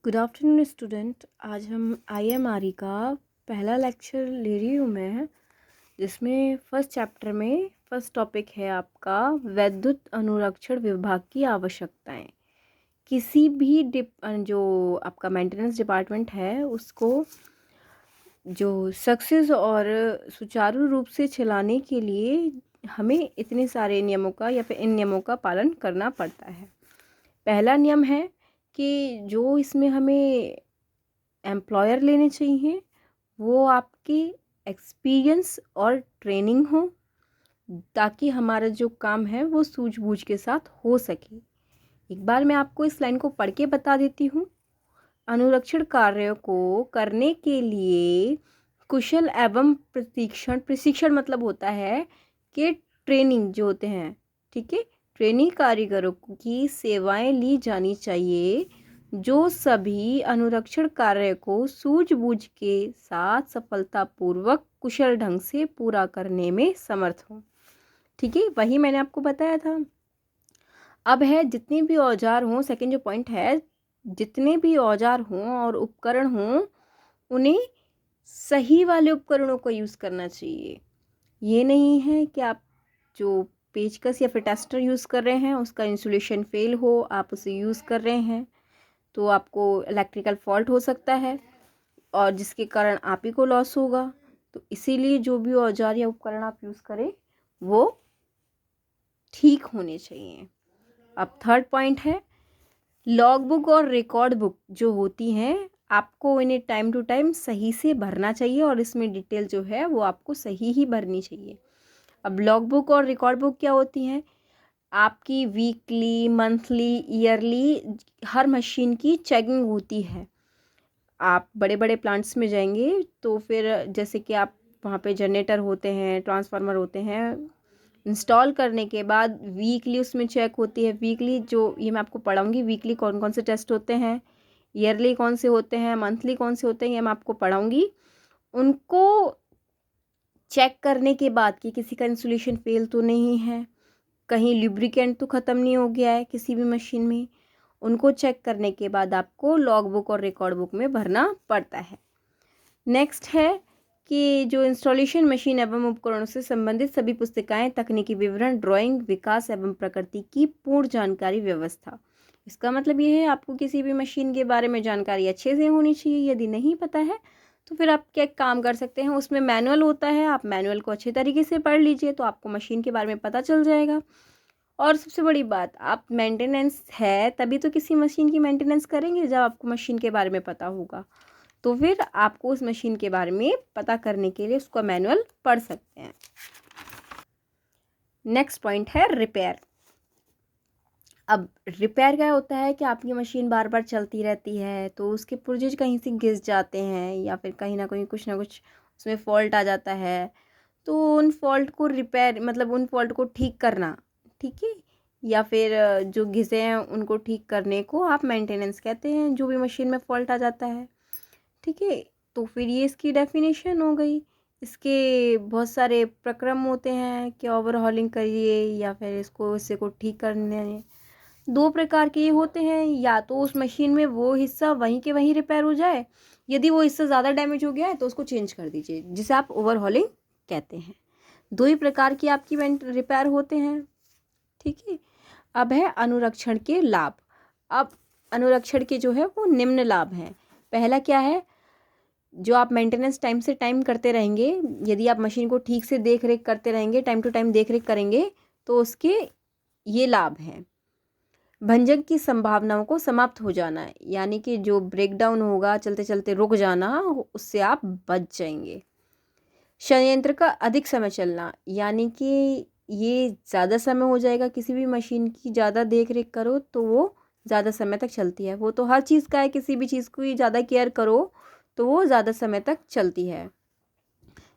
Good afternoon student. आज हम आईएमआरई का पहला लेक्चर ले रही हूँ मैं, जिसमें फर्स्ट चैप्टर में फर्स्ट टॉपिक है आपका वैद्युत अनुरक्षण विभाग की आवश्यकताएं। किसी भी जो आपका मेंटेनेंस डिपार्टमेंट है उसको जो सक्सेस और सुचारू रूप से चलाने के लिए हमें इतने सारे नियमों का या फिर इन नियमों का पालन करना पड़ता है। पहला नियम है कि जो इसमें हमें एम्प्लॉयर लेने चाहिए वो आपके एक्सपीरियंस और ट्रेनिंग हो, ताकि हमारा जो काम है वो सूझबूझ के साथ हो सके। एक बार मैं आपको इस लाइन को पढ़ के बता देती हूँ। अनुरक्षण कार्यों को करने के लिए कुशल एवं प्रशिक्षण मतलब होता है कि ट्रेनिंग जो होते हैं, ठीक है, ट्रेनिंग कारीगरों की सेवाएं ली जानी चाहिए, जो सभी अनुरक्षण कार्य को सूझबूझ के साथ सफलतापूर्वक कुशल ढंग से पूरा करने में समर्थ हो। ठीक है, वही मैंने आपको बताया था। अब है जितने भी औजार हों, सेकंड जो पॉइंट है, जितने भी औजार हों और उपकरण हों उन्हें सही वाले उपकरणों को यूज़ करना चाहिए। ये नहीं है कि आप जो पेचकस या फिर टेस्टर यूज़ कर रहे हैं उसका इंसुलेशन फेल हो, आप उसे यूज़ कर रहे हैं तो आपको इलेक्ट्रिकल फॉल्ट हो सकता है और जिसके कारण आप ही को लॉस होगा। तो इसीलिए जो भी औजार या उपकरण आप यूज़ करें वो ठीक होने चाहिए। अब थर्ड पॉइंट है, लॉग बुक और रिकॉर्ड बुक जो होती हैं आपको इन्हें टाइम टू टाइम सही से भरना चाहिए और इसमें डिटेल जो है वो आपको सही ही भरनी चाहिए। अब लॉग बुक और रिकॉर्ड बुक क्या होती हैं? आपकी वीकली, मंथली, ईयरली हर मशीन की चेकिंग होती है। आप बड़े बड़े प्लांट्स में जाएंगे तो फिर जैसे कि आप वहाँ पे जनरेटर होते हैं, ट्रांसफार्मर होते हैं, इंस्टॉल करने के बाद वीकली उसमें चेक होती है। वीकली जो ये मैं आपको पढ़ाऊँगी, वीकली कौन कौन से टेस्ट होते हैं, ईयरली कौन से होते हैं, मंथली कौन से होते हैं, ये मैं आपको पढ़ाऊँगी। उनको चेक करने के बाद कि किसी का इंसुलेशन फेल तो नहीं है, कहीं लुब्रिकेंट तो ख़त्म नहीं हो गया है किसी भी मशीन में, उनको चेक करने के बाद आपको लॉग बुक और रिकॉर्ड बुक में भरना पड़ता है। नेक्स्ट है कि जो इंस्टॉलेशन मशीन एवं उपकरणों से संबंधित सभी पुस्तिकाएं, तकनीकी विवरण, ड्राइंग, विकास एवं प्रकृति की पूर्ण जानकारी व्यवस्था। इसका मतलब ये है आपको किसी भी मशीन के बारे में जानकारी अच्छे से होनी चाहिए। यदि नहीं पता है तो फिर आप क्या काम कर सकते हैं, उसमें मैनुअल होता है, आप मैनुअल को अच्छे तरीके से पढ़ लीजिए तो आपको मशीन के बारे में पता चल जाएगा। और सबसे बड़ी बात, आप मेंटेनेंस है तभी तो किसी मशीन की मेंटेनेंस करेंगे जब आपको मशीन के बारे में पता होगा। तो फिर आपको उस मशीन के बारे में पता करने के लिए उसका मैनुअल पढ़ सकते हैं। नेक्स्ट पॉइंट है रिपेयर। अब रिपेयर क्या होता है कि आपकी मशीन बार बार चलती रहती है तो उसके पुर्जे कहीं से घिस जाते हैं या फिर कहीं ना कहीं कुछ ना कुछ उसमें फॉल्ट आ जाता है, तो उन फॉल्ट को रिपेयर मतलब उन फॉल्ट को ठीक करना, ठीक है, या फिर जो घिसे हैं उनको ठीक करने को आप मेंटेनेंस कहते हैं, जो भी मशीन में फॉल्ट आ जाता है। ठीक है, तो फिर ये इसकी डेफिनेशन हो गई। इसके बहुत सारे प्रक्रम होते हैं कि ओवरहॉलिंग करिए या फिर इसको इससे को ठीक करने। दो प्रकार के ये होते हैं, या तो उस मशीन में वो हिस्सा वहीं के वहीं रिपेयर हो जाए, यदि वो हिस्सा ज़्यादा डैमेज हो गया है तो उसको चेंज कर दीजिए, जिसे आप ओवरहॉलिंग कहते हैं। दो ही प्रकार की आपकी रिपेयर होते हैं। ठीक है, अब है अनुरक्षण के लाभ। अब अनुरक्षण के जो है वो निम्न लाभ हैं। पहला क्या है, जो आप मेंटेनेंस टाइम से टाइम करते रहेंगे, यदि आप मशीन को ठीक से देख रेख करते रहेंगे, टाइम टू टाइम देख रेख करेंगे तो उसके ये लाभ हैं। भंजक की संभावनाओं को समाप्त हो जाना है, यानी कि जो ब्रेकडाउन होगा, चलते चलते रुक जाना, उससे आप बच जाएंगे। संयंत्र का अधिक समय चलना, यानी कि ये ज़्यादा समय हो जाएगा, किसी भी मशीन की ज़्यादा देख रेख करो तो वो ज़्यादा समय तक चलती है। वो तो हर चीज़ का है, किसी भी चीज़ को ज़्यादा केयर करो तो वो ज़्यादा समय तक चलती है।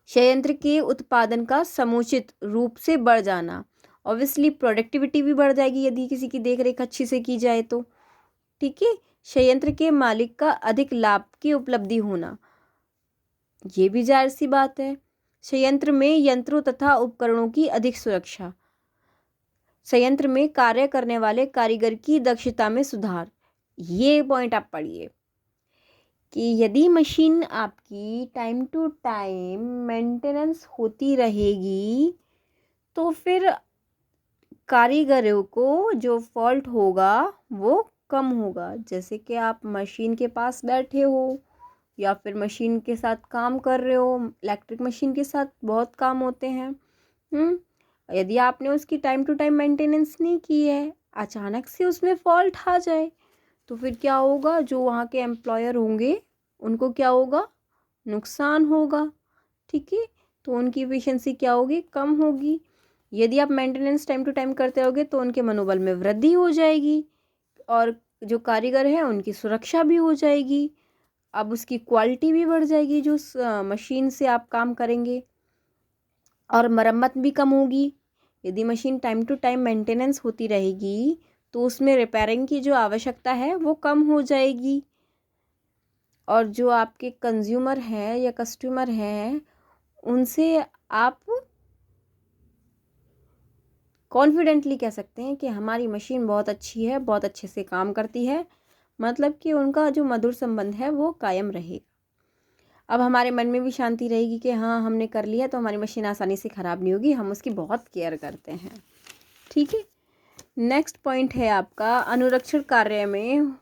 संयंत्र के उत्पादन का समुचित रूप से बढ़ जाना, ऑब्वियसली प्रोडक्टिविटी भी बढ़ जाएगी यदि किसी की देख रेख अच्छी से की जाए तो। ठीक है, संयंत्र के मालिक का अधिक लाभ की उपलब्धि होना, ये भी जाहिर सी बात है। संयंत्र में यंत्रों तथा उपकरणों की अधिक सुरक्षा, संयंत्र में कार्य करने वाले कारीगर की दक्षता में सुधार, ये पॉइंट आप पढ़िए। कि यदि मशीन आपकी टाइम टू टाइम मेंटेनेंस होती रहेगी तो फिर कारीगरों को जो फॉल्ट होगा वो कम होगा। जैसे कि आप मशीन के पास बैठे हो या फिर मशीन के साथ काम कर रहे हो, इलेक्ट्रिक मशीन के साथ बहुत काम होते हैं। यदि आपने उसकी टाइम टू टाइम मेंटेनेंस नहीं की है, अचानक से उसमें फॉल्ट आ जाए तो फिर क्या होगा, जो वहाँ के एम्प्लॉयर होंगे उनको क्या होगा, नुकसान होगा। ठीक है, तो उनकी एफिशिएंसी क्या होगी, कम होगी। यदि आप मेंटेनेंस टाइम टू टाइम करते रहोगे तो उनके मनोबल में वृद्धि हो जाएगी और जो कारीगर हैं उनकी सुरक्षा भी हो जाएगी। अब उसकी क्वालिटी भी बढ़ जाएगी जो मशीन से आप काम करेंगे, और मरम्मत भी कम होगी। यदि machine time to time maintenance होती रहेगी तो उसमें रिपेयरिंग की जो आवश्यकता है वो कम हो जाएगी, और जो आपके कंज्यूमर हैं या कस्टमर हैं उनसे आप कॉन्फिडेंटली कह सकते हैं कि हमारी मशीन बहुत अच्छी है, बहुत अच्छे से काम करती है, मतलब कि उनका जो मधुर संबंध है वो कायम रहेगा। अब हमारे मन में भी शांति रहेगी कि हाँ हमने कर लिया तो हमारी मशीन आसानी से ख़राब नहीं होगी, हम उसकी बहुत केयर करते हैं। ठीक है, नेक्स्ट पॉइंट है आपका अनुरक्षण कार्य में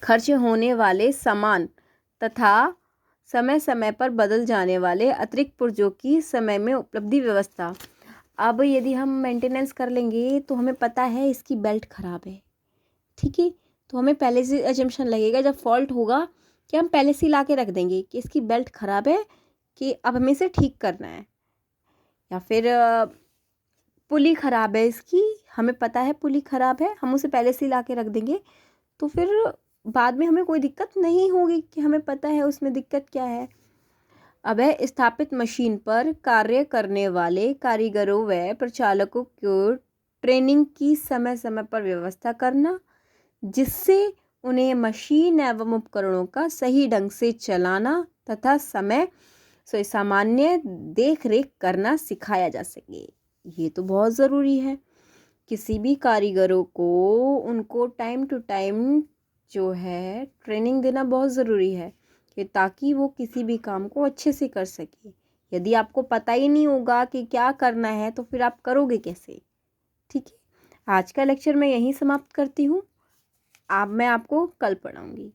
खर्च होने वाले सामान तथा समय समय पर बदल जाने वाले अतिरिक्त पुर्जों की समय में उपलब्धि व्यवस्था। अब यदि हम मेंटेनेंस कर लेंगे तो हमें पता है इसकी बेल्ट ख़राब है, ठीक है, तो हमें पहले से अजम्पशन लगेगा जब फॉल्ट होगा कि हम पहले से ला के रख देंगे कि इसकी बेल्ट ख़राब है, कि अब हमें इसे ठीक करना है। या फिर पुली ख़राब है इसकी, हमें पता है पुली ख़राब है, हम उसे पहले से ला के रख देंगे तो फिर बाद में हमें कोई दिक्कत नहीं होगी कि हमें पता है उसमें दिक्कत क्या है। अब है स्थापित मशीन पर कार्य करने वाले कारीगरों व प्रचालकों को ट्रेनिंग की समय समय पर व्यवस्था करना, जिससे उन्हें मशीन एवं उपकरणों का सही ढंग से चलाना तथा समय से सामान्य देख रेख करना सिखाया जा सके। ये तो बहुत ज़रूरी है, किसी भी कारीगरों को उनको टाइम टू टाइम जो है ट्रेनिंग देना बहुत ज़रूरी है कि ताकि वो किसी भी काम को अच्छे से कर सके। यदि आपको पता ही नहीं होगा कि क्या करना है तो फिर आप करोगे कैसे। ठीक है, आज का लेक्चर मैं यहीं समाप्त करती हूँ। अब मैं आपको कल पढ़ाऊँगी।